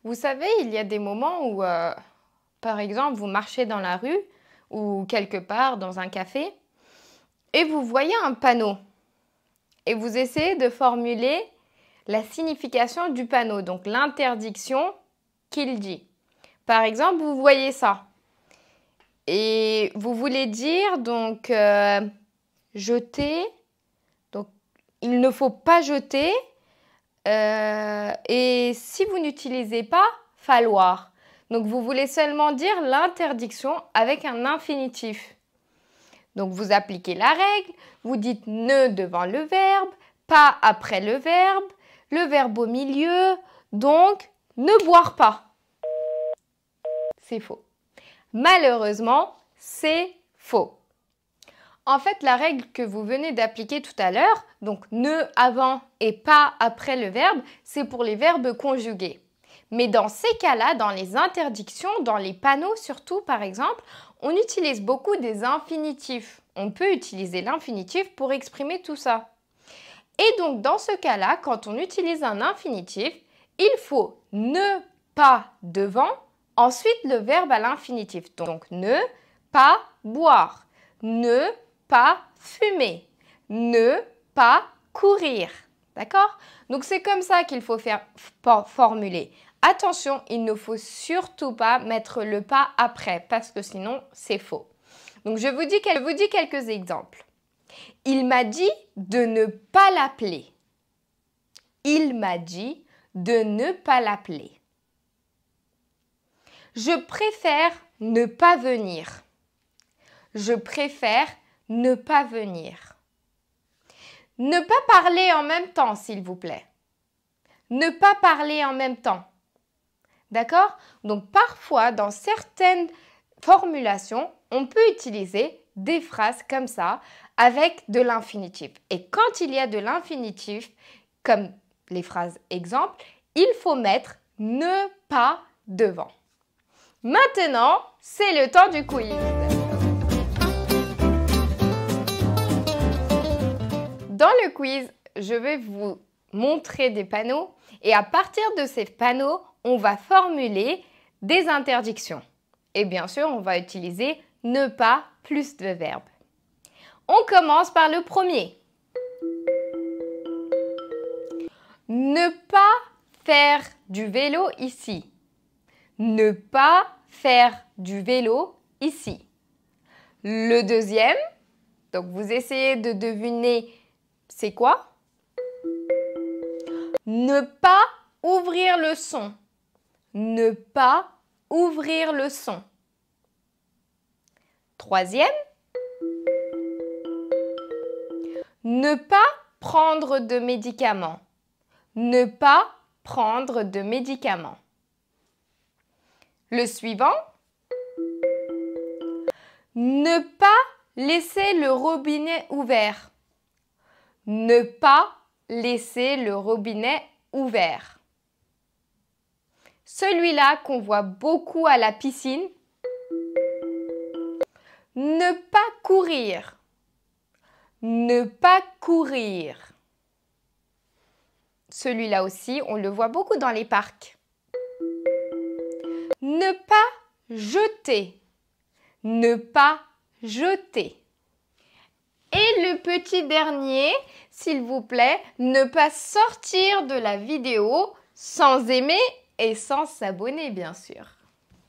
Vous savez, il y a des moments où, par exemple, vous marchez dans la rue ou quelque part dans un café et vous voyez un panneau et vous essayez de formuler la signification du panneau, donc l'interdiction qu'il dit. Par exemple, vous voyez ça et vous voulez dire donc jeter, donc il ne faut pas jeter et si vous n'utilisez pas, falloir. Donc vous voulez seulement dire l'interdiction avec un infinitif. Donc vous appliquez la règle, vous dites ne devant le verbe, pas après le verbe au milieu, donc ne boire pas. C'est faux. Malheureusement, c'est faux. En fait, la règle que vous venez d'appliquer tout à l'heure, donc ne avant et pas après le verbe, c'est pour les verbes conjugués. Mais dans ces cas-là, dans les interdictions, dans les panneaux surtout par exemple, on utilise beaucoup des infinitifs. On peut utiliser l'infinitif pour exprimer tout ça. Et donc dans ce cas-là, quand on utilise un infinitif, il faut ne pas devant, ensuite le verbe à l'infinitif. Donc ne pas boire, ne pas fumer, ne pas courir. D'accord? Donc c'est comme ça qu'il faut formuler. Attention, il ne faut surtout pas mettre le pas après parce que sinon c'est faux. Donc je vous dis quelques exemples. Il m'a dit de ne pas l'appeler. Il m'a dit de ne pas l'appeler. Je préfère ne pas venir. Je préfère ne pas venir. Ne pas parler en même temps, s'il vous plaît. Ne pas parler en même temps. D'accord? Donc parfois, dans certaines formulations, on peut utiliser des phrases comme ça avec de l'infinitif. Et quand il y a de l'infinitif, comme les phrases exemples, il faut mettre ne pas devant. Maintenant, c'est le temps du quiz. Dans le quiz, je vais vous montrer des panneaux et à partir de ces panneaux, on va formuler des interdictions. Et bien sûr, on va utiliser ne pas plus de verbes. On commence par le premier. Ne pas faire du vélo ici. Ne pas faire du vélo ici. Le deuxième, donc vous essayez de deviner c'est quoi? Ne pas ouvrir le son. Ne pas ouvrir le son. Troisième, ne pas prendre de médicaments. Ne pas prendre de médicaments. Le suivant, ne pas laisser le robinet ouvert. Ne pas laisser le robinet ouvert. Celui-là qu'on voit beaucoup à la piscine. Ne pas courir. Ne pas courir. Celui-là aussi, on le voit beaucoup dans les parcs. Ne pas jeter. Ne pas jeter. Et le petit dernier, s'il vous plaît, ne pas sortir de la vidéo sans aimer et sans s'abonner, bien sûr.